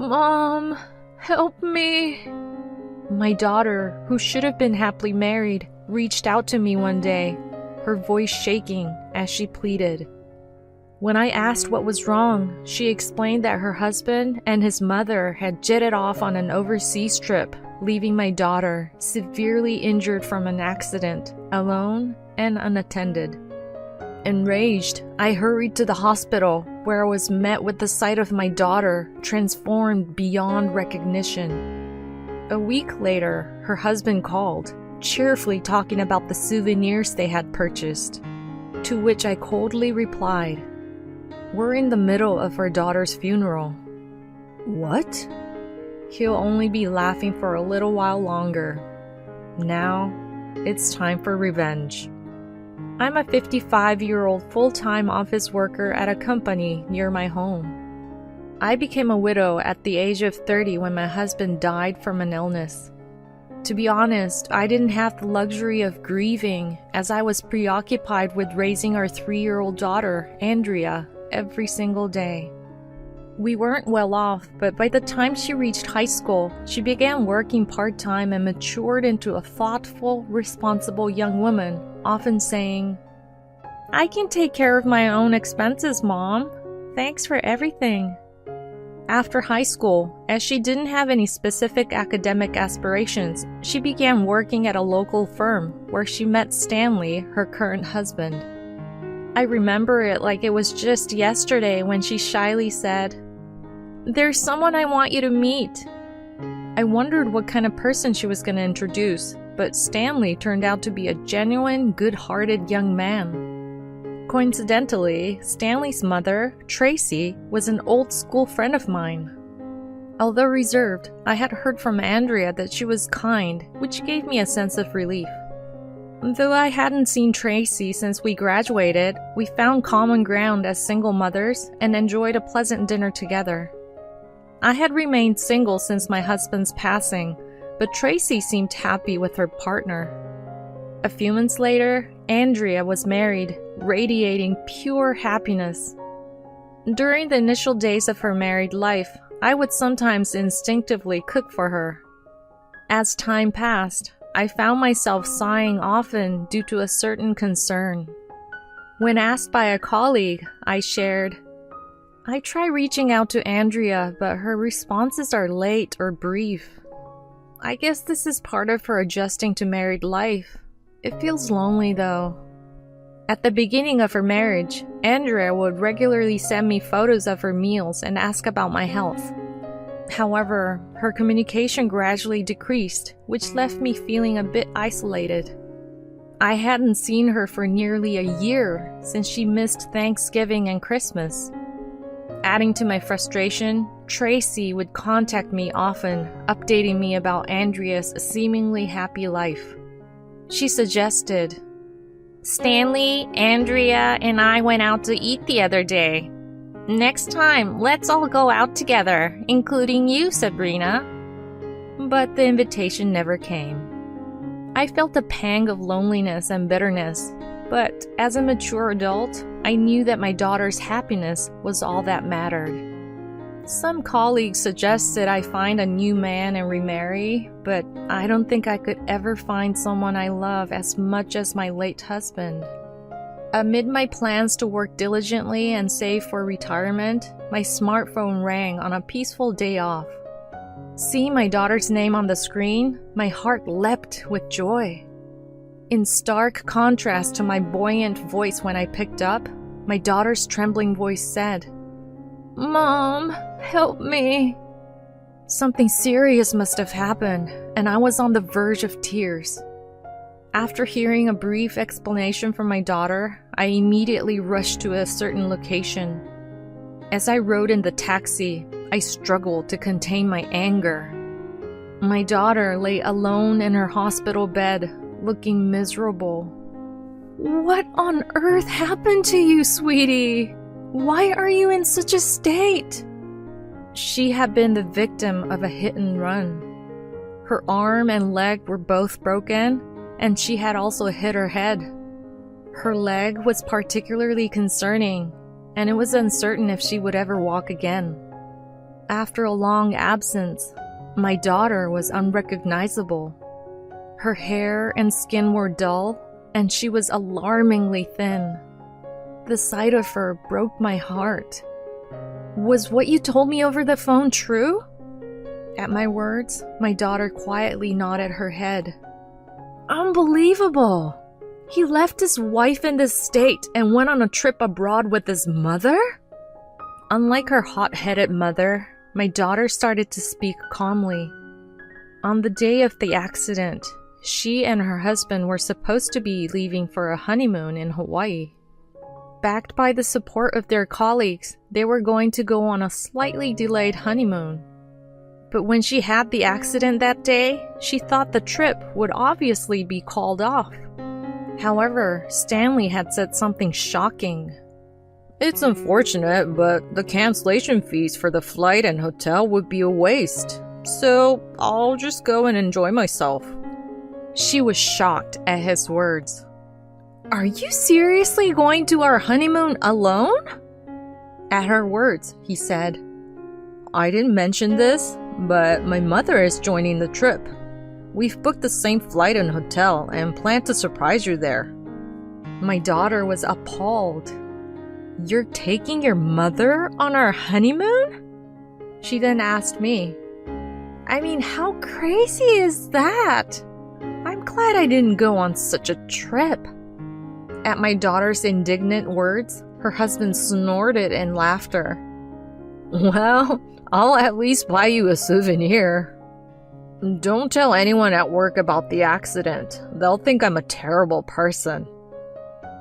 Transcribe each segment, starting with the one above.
"Mom, help me." My daughter, who should have been happily married, reached out to me one day, her voice shaking as she pleaded. When I asked what was wrong, she explained that her husband and his mother had jetted off on an overseas trip, leaving my daughter severely injured from an accident, alone and unattended. Enraged, I hurried to the hospital, where I was met with the sight of my daughter transformed beyond recognition. A week later, her husband called, cheerfully talking about the souvenirs they had purchased, to which I coldly replied, "We're in the middle of our daughter's funeral." "What?" He'll only be laughing for a little while longer. Now, it's time for revenge. I'm a 55-year-old full-time office worker at a company near my home. I became a widow at the age of 30 when my husband died from an illness. To be honest, I didn't have the luxury of grieving, as I was preoccupied with raising our 3-year-old daughter, Andrea, every single day. We weren't well off, but by the time she reached high school, she began working part-time and matured into a thoughtful, responsible young woman, often saying, "I can take care of my own expenses, Mom. Thanks for everything." After high school, as she didn't have any specific academic aspirations, she began working at a local firm where she met Stanley, her current husband. I remember it like it was just yesterday when she shyly said, "There's someone I want you to meet." I wondered what kind of person she was going to introduce, but Stanley turned out to be a genuine, good-hearted young man. Coincidentally, Stanley's mother, Tracy, was an old-school friend of mine. Although reserved, I had heard from Andrea that she was kind, which gave me a sense of relief. Though I hadn't seen Tracy since we graduated, we found common ground as single mothers and enjoyed a pleasant dinner together. I had remained single since my husband's passing, but Tracy seemed happy with her partner. A few months later, Andrea was married, radiating pure happiness. During the initial days of her married life, I would sometimes instinctively cook for her. As time passed, I found myself sighing often due to a certain concern. When asked by a colleague, I shared, "I try reaching out to Andrea, but her responses are late or brief. I guess this is part of her adjusting to married life. It feels lonely though." At the beginning of her marriage, Andrea would regularly send me photos of her meals and ask about my health. However, her communication gradually decreased, which left me feeling a bit isolated. I hadn't seen her for nearly a year since she missed Thanksgiving and Christmas. Adding to my frustration, Tracy would contact me often, updating me about Andrea's seemingly happy life. She suggested, "Stanley, Andrea, and I went out to eat the other day. Next time, let's all go out together, including you, Sabrina." But the invitation never came. I felt a pang of loneliness and bitterness, but as a mature adult, I knew that my daughter's happiness was all that mattered. Some colleagues suggested I find a new man and remarry, but I don't think I could ever find someone I love as much as my late husband. Amid my plans to work diligently and save for retirement, my smartphone rang on a peaceful day off. Seeing my daughter's name on the screen, my heart leapt with joy. In stark contrast to my buoyant voice when I picked up, my daughter's trembling voice said, "Mom, help me." Something serious must have happened, and I was on the verge of tears. After hearing a brief explanation from my daughter, I immediately rushed to a certain location. As I rode in the taxi, I struggled to contain my anger. My daughter lay alone in her hospital bed, looking miserable. "What on earth happened to you, sweetie? Why are you in such a state?" She had been the victim of a hit and run. Her arm and leg were both broken, and she had also hit her head. Her leg was particularly concerning, and it was uncertain if she would ever walk again. After a long absence, my daughter was unrecognizable. Her hair and skin were dull, and she was alarmingly thin. The sight of her broke my heart. Was what you told me over the phone true? At my words, my daughter quietly nodded her head. Unbelievable! He left his wife in this state and went on a trip abroad with his mother? Unlike her hot-headed mother, my daughter started to speak calmly. On the day of the accident, she and her husband were supposed to be leaving for a honeymoon in Hawaii. Backed by the support of their colleagues, they were going to go on a slightly delayed honeymoon. But when she had the accident that day, she thought the trip would obviously be called off. However, Stanley had said something shocking. It's unfortunate, but the cancellation fees for the flight and hotel would be a waste. So I'll just go and enjoy myself. She was shocked at his words. Are you seriously going to our honeymoon alone? At her words, he said, I didn't mention this, but my mother is joining the trip. We've booked the same flight and hotel and plan to surprise you there. My daughter was appalled. You're taking your mother on our honeymoon? She then asked me. I mean, how crazy is that? I'm glad I didn't go on such a trip. At my daughter's indignant words, her husband snorted in laughter. Well, I'll at least buy you a souvenir. Don't tell anyone at work about the accident. They'll think I'm a terrible person.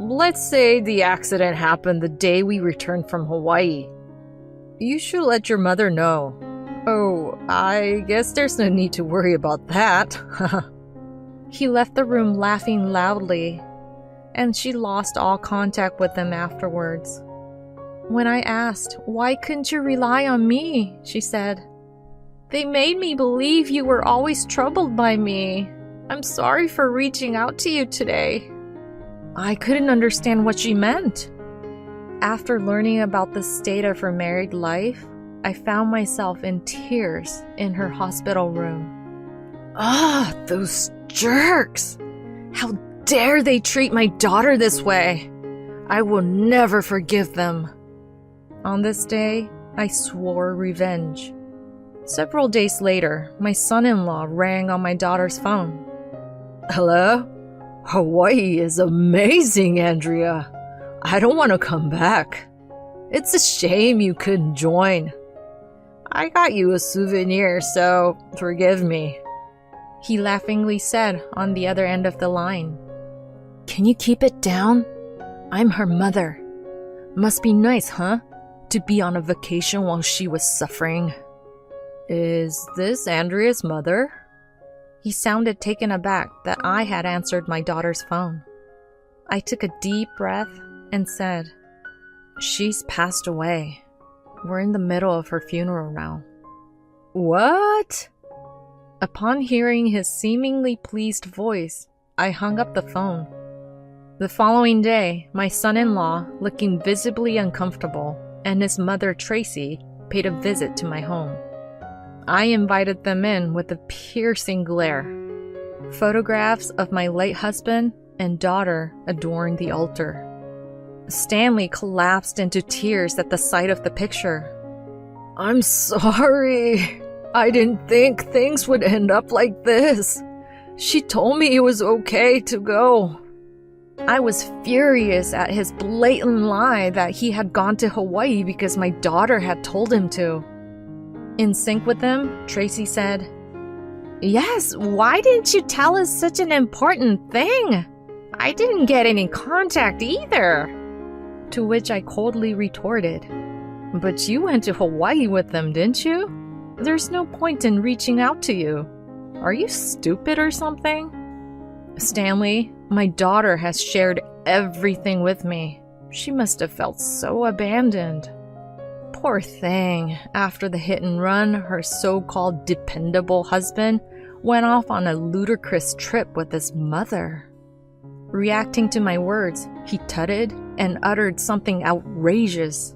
Let's say the accident happened the day we returned from Hawaii. You should let your mother know. Oh, I guess there's no need to worry about that. He left the room laughing loudly, and she lost all contact with him afterwards. When I asked, why couldn't you rely on me? She said, they made me believe you were always troubled by me. I'm sorry for reaching out to you today. I couldn't understand what she meant. After learning about the state of her married life, I found myself in tears in her hospital room. Ah, those jerks! How dare they treat my daughter this way? I will never forgive them. On this day, I swore revenge. Several days later, my son-in-law rang on my daughter's phone. Hello? Hawaii is amazing, Andrea. I don't want to come back. It's a shame you couldn't join. I got you a souvenir, so forgive me. He laughingly said on the other end of the line. Can you keep it down? I'm her mother. Must be nice, huh? To be on a vacation while she was suffering. Is this Andrea's mother? He sounded taken aback that I had answered my daughter's phone. I took a deep breath and said, She's passed away. We're in the middle of her funeral now. What? Upon hearing his seemingly pleased voice, I hung up the phone. The following day, my son-in-law, looking visibly uncomfortable, and his mother, Tracy, paid a visit to my home. I invited them in with a piercing glare. Photographs of my late husband and daughter adorned the altar. Stanley collapsed into tears at the sight of the picture. I'm sorry. I didn't think things would end up like this. She told me it was okay to go. I was furious at his blatant lie that he had gone to Hawaii because my daughter had told him to. In sync with him, Tracy said, Yes, why didn't you tell us such an important thing? I didn't get any contact either. To which I coldly retorted, But you went to Hawaii with them, didn't you? There's no point in reaching out to you. Are you stupid or something? Stanley, my daughter has shared everything with me. She must have felt so abandoned. Poor thing. After the hit and run, her so-called dependable husband went off on a ludicrous trip with his mother. Reacting to my words, he tutted and uttered something outrageous.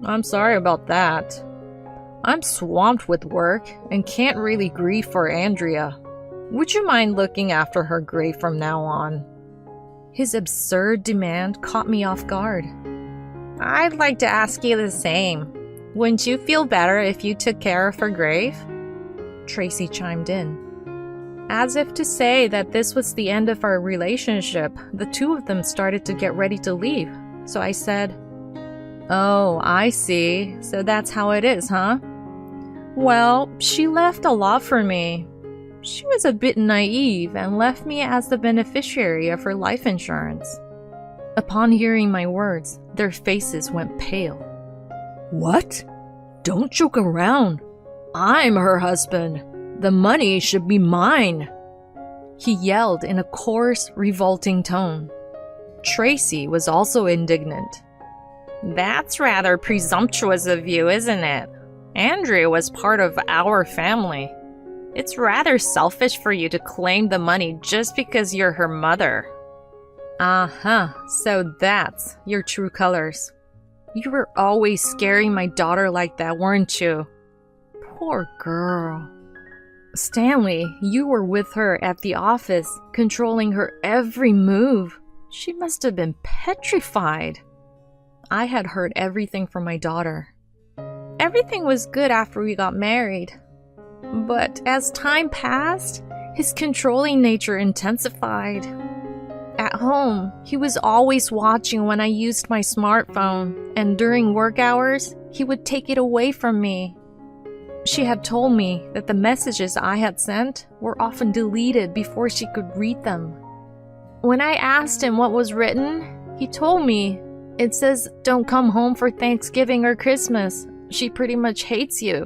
I'm sorry about that. I'm swamped with work and can't really grieve for Andrea. Would you mind looking after her grave from now on?" His absurd demand caught me off guard. "I'd like to ask you the same. Wouldn't you feel better if you took care of her grave?" Tracy chimed in. As if to say that this was the end of our relationship, the two of them started to get ready to leave. So I said, "Oh, I see. So that's how it is, huh?" "Well, she left a lot for me. She was a bit naive and left me as the beneficiary of her life insurance." Upon hearing my words, their faces went pale. "What? Don't joke around. I'm her husband. The money should be mine," he yelled in a coarse, revolting tone. Tracy was also indignant. "That's rather presumptuous of you, isn't it? Andrea was part of our family. It's rather selfish for you to claim the money just because you're her mother." "Uh-huh, so that's your true colors. You were always scaring my daughter like that, weren't you?" Poor girl. "Stanley, you were with her at the office, controlling her every move. She must have been petrified." I had heard everything from my daughter. "Everything was good after we got married. But as time passed, his controlling nature intensified. At home, he was always watching when I used my smartphone, and during work hours, he would take it away from me. She had told me that the messages I had sent were often deleted before she could read them. When I asked him what was written, he told me, "It says don't come home for Thanksgiving or Christmas. She pretty much hates you."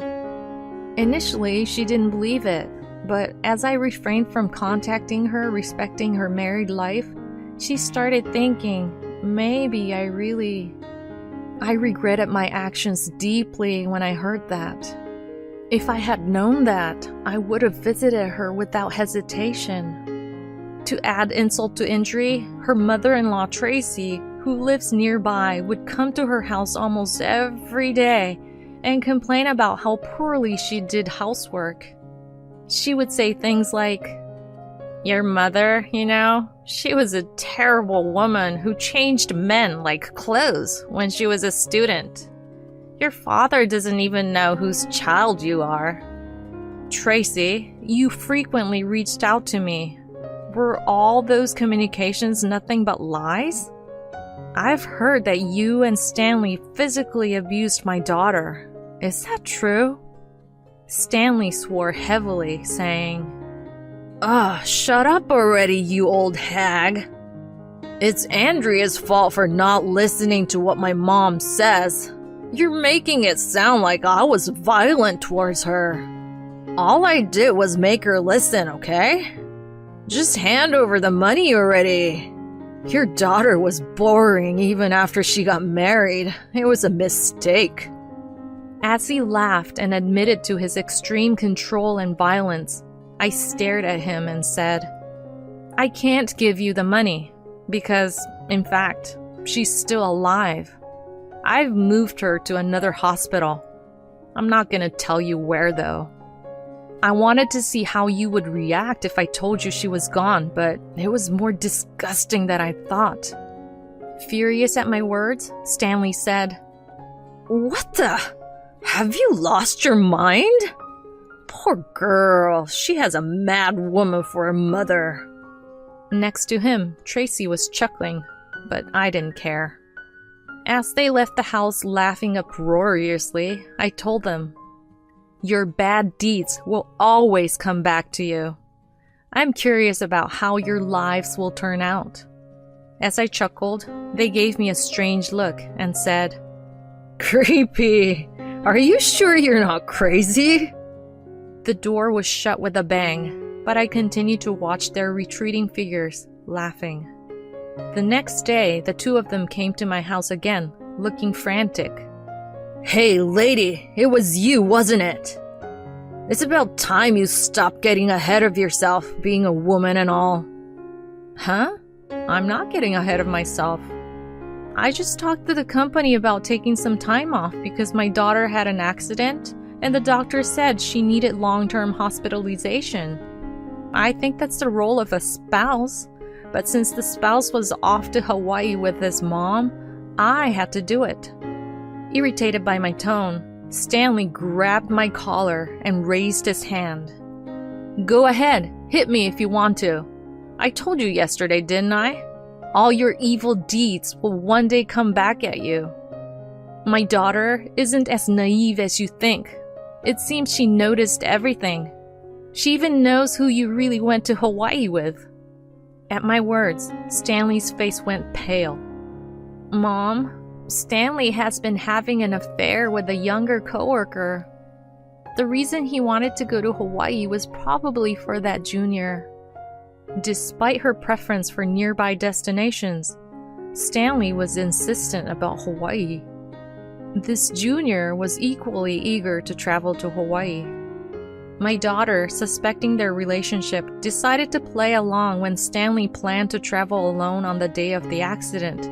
Initially, she didn't believe it, but as I refrained from contacting her respecting her married life, she started thinking, maybe I regretted my actions deeply when I heard that. If I had known that, I would have visited her without hesitation. To add insult to injury, her mother-in-law Tracy, who lives nearby, would come to her house almost every day and complain about how poorly she did housework. She would say things like, "Your mother, she was a terrible woman who changed men like clothes when she was a student. Your father doesn't even know whose child you are. Tracy, you frequently reached out to me. Were all those communications nothing but lies? I've heard that you and Stanley physically abused my daughter. Is that true?" Stanley swore heavily, saying, "Ugh, shut up already, you old hag. It's Andrea's fault for not listening to what my mom says. You're making it sound like I was violent towards her. All I did was make her listen, okay? Just hand over the money already. Your daughter was boring even after she got married. It was a mistake." As he laughed and admitted to his extreme control and violence, I stared at him and said, "I can't give you the money because, in fact, she's still alive. I've moved her to another hospital. I'm not gonna tell you where, though. I wanted to see how you would react if I told you she was gone, but it was more disgusting than I thought." Furious at my words, Stanley said, "What the? Have you lost your mind? Poor girl, she has a mad woman for a mother." Next to him, Tracy was chuckling, but I didn't care. As they left the house laughing uproariously, I told them, "Your bad deeds will always come back to you. I'm curious about how your lives will turn out." As I chuckled, they gave me a strange look and said, "Creepy. Are you sure you're not crazy?" The door was shut with a bang, but I continued to watch their retreating figures, laughing. The next day, the two of them came to my house again, looking frantic. "Hey, lady, it was you, wasn't it? It's about time you stopped getting ahead of yourself, being a woman and all." "Huh? I'm not getting ahead of myself. I just talked to the company about taking some time off because my daughter had an accident and the doctor said she needed long-term hospitalization. I think that's the role of a spouse, but since the spouse was off to Hawaii with his mom, I had to do it. Irritated by my tone, Stanley grabbed my collar and raised his hand. "Go ahead, hit me if you want to. I told you yesterday, didn't I? All your evil deeds will one day come back at you." My daughter isn't as naive as you think. It seems she noticed everything. She even knows who you really went to Hawaii with. At my words, Stanley's face went pale. "Mom, Stanley has been having an affair with a younger coworker. The reason he wanted to go to Hawaii was probably for that junior." Despite her preference for nearby destinations, Stanley was insistent about Hawaii. This junior was equally eager to travel to Hawaii. My daughter, suspecting their relationship, decided to play along when Stanley planned to travel alone on the day of the accident,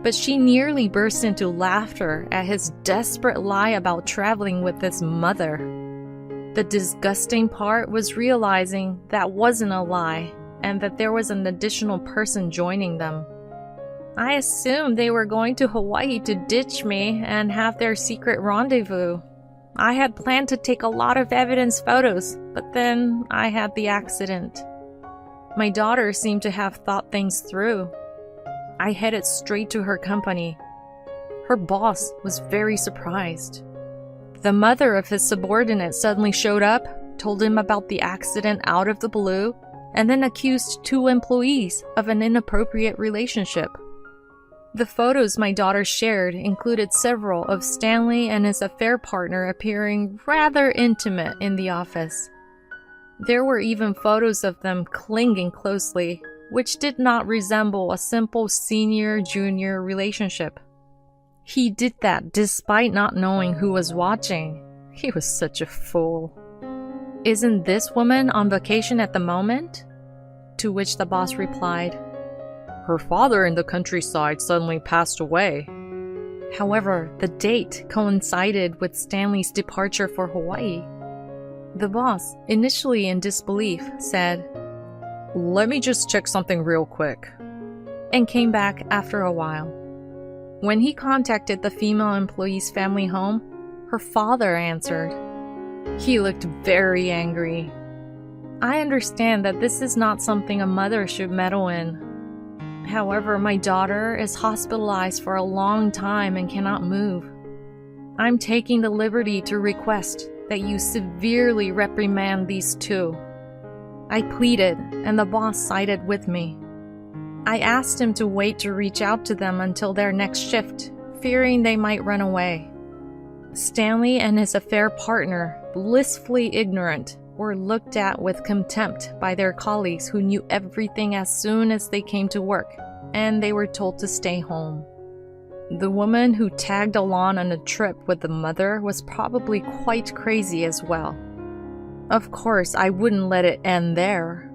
but she nearly burst into laughter at his desperate lie about traveling with his mother. The disgusting part was realizing that wasn't a lie and that there was an additional person joining them. I assumed they were going to Hawaii to ditch me and have their secret rendezvous. I had planned to take a lot of evidence photos, but then I had the accident. My daughter seemed to have thought things through. I headed straight to her company. Her boss was very surprised. The mother of his subordinate suddenly showed up, told him about the accident out of the blue, and then accused 2 employees of an inappropriate relationship. The photos my daughter shared included several of Stanley and his affair partner appearing rather intimate in the office. There were even photos of them clinging closely, which did not resemble a simple senior-junior relationship. He did that despite not knowing who was watching. He was such a fool. "Isn't this woman on vacation at the moment?" To which the boss replied, "Her father in the countryside suddenly passed away." However, the date coincided with Stanley's departure for Hawaii. The boss, initially in disbelief, said, "Let me just check something real quick," and came back after a while. When he contacted the female employee's family home, her father answered. He looked very angry. I understand that this is not something a mother should meddle in. However, my daughter is hospitalized for a long time and cannot move. I'm taking the liberty to request that you severely reprimand these 2. I pleaded, and the boss sided with me. I asked him to wait to reach out to them until their next shift, fearing they might run away. Stanley and his affair partner, blissfully ignorant, were looked at with contempt by their colleagues who knew everything as soon as they came to work, and they were told to stay home. The woman who tagged along on a trip with the mother was probably quite crazy as well. Of course, I wouldn't let it end there.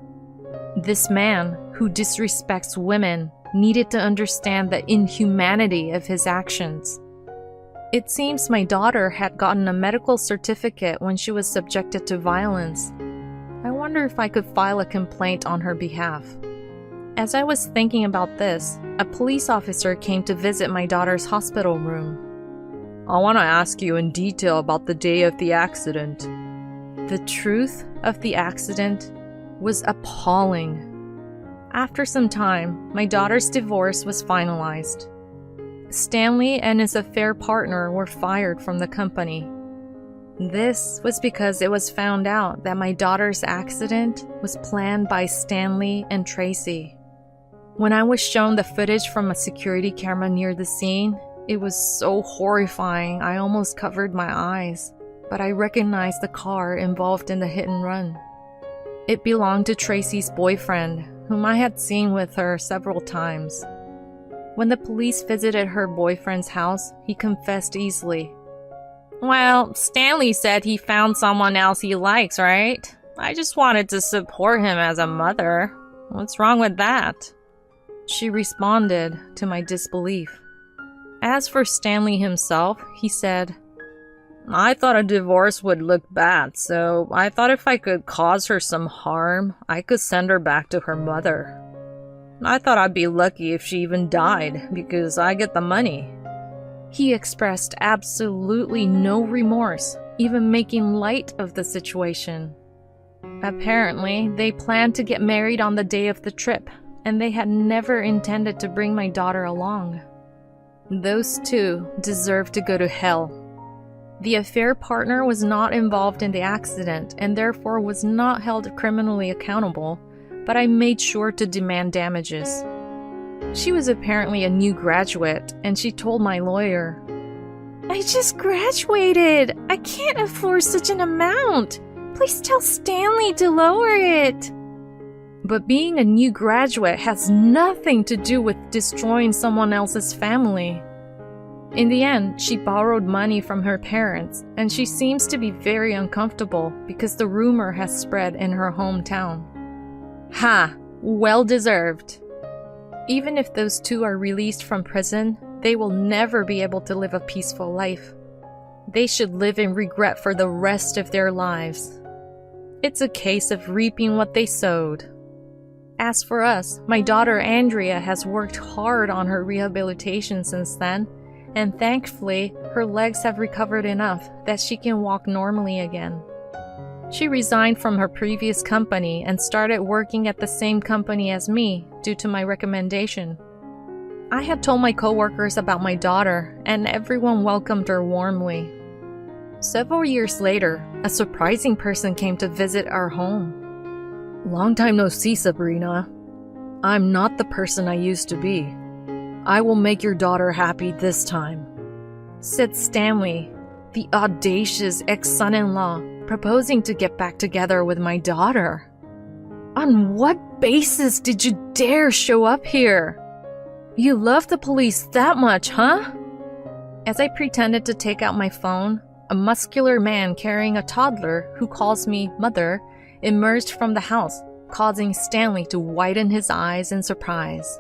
This man, who disrespects women, needed to understand the inhumanity of his actions. It seems my daughter had gotten a medical certificate when she was subjected to violence. I wonder if I could file a complaint on her behalf. As I was thinking about this, a police officer came to visit my daughter's hospital room. "I want to ask you in detail about the day of the accident." The truth of the accident was appalling. After some time, my daughter's divorce was finalized. Stanley and his affair partner were fired from the company. This was because it was found out that my daughter's accident was planned by Stanley and Tracy. When I was shown the footage from a security camera near the scene, it was so horrifying I almost covered my eyes, but I recognized the car involved in the hit and run. It belonged to Tracy's boyfriend, whom I had seen with her several times. When the police visited her boyfriend's house, he confessed easily. "Well, Stanley said he found someone else he likes, right? I just wanted to support him as a mother. What's wrong with that?" She responded to my disbelief. As for Stanley himself, he said, I thought a divorce would look bad, so I thought if I could cause her some harm, I could send her back to her mother. I thought I'd be lucky if she even died, because I get the money." He expressed absolutely no remorse, even making light of the situation. Apparently, they planned to get married on the day of the trip, and they had never intended to bring my daughter along. Those two deserve to go to hell. The affair partner was not involved in the accident and therefore was not held criminally accountable, but I made sure to demand damages. She was apparently a new graduate, and she told my lawyer, "I just graduated. I can't afford such an amount. Please tell Stanley to lower it." But being a new graduate has nothing to do with destroying someone else's family. In the end, she borrowed money from her parents, and she seems to be very uncomfortable because the rumor has spread in her hometown. Ha! Well deserved. Even if those two are released from prison, they will never be able to live a peaceful life. They should live in regret for the rest of their lives. It's a case of reaping what they sowed. As for us, my daughter Andrea has worked hard on her rehabilitation since then, and thankfully, her legs have recovered enough that she can walk normally again. She resigned from her previous company and started working at the same company as me due to my recommendation. I had told my coworkers about my daughter, and everyone welcomed her warmly. Several years later, a surprising person came to visit our home. "Long time no see, Sabrina. I'm not the person I used to be. I will make your daughter happy this time," said Stanley, the audacious ex-son-in-law, proposing to get back together with my daughter. "On what basis did you dare show up here? You love the police that much, huh?" As I pretended to take out my phone, a muscular man carrying a toddler, who calls me mother, emerged from the house, causing Stanley to widen his eyes in surprise.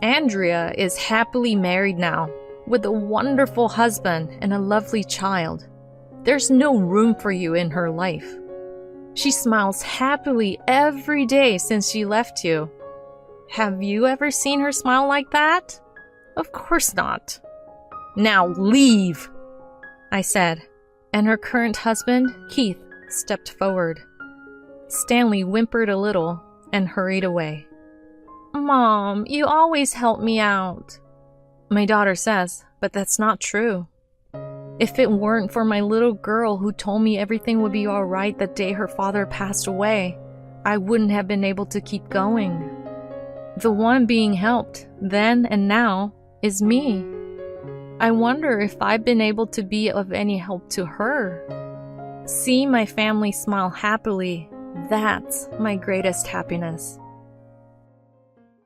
Andrea is happily married now, with a wonderful husband and a lovely child. There's no room for you in her life. She smiles happily every day since she left you. Have you ever seen her smile like that? Of course not. "Now leave," I said, and her current husband, Keith, stepped forward. Stanley whimpered a little and hurried away. "Mom, you always help me out," my daughter says, but that's not true. If it weren't for my little girl who told me everything would be alright the day her father passed away, I wouldn't have been able to keep going. The one being helped, then and now, is me. I wonder if I've been able to be of any help to her. Seeing my family smile happily, that's my greatest happiness.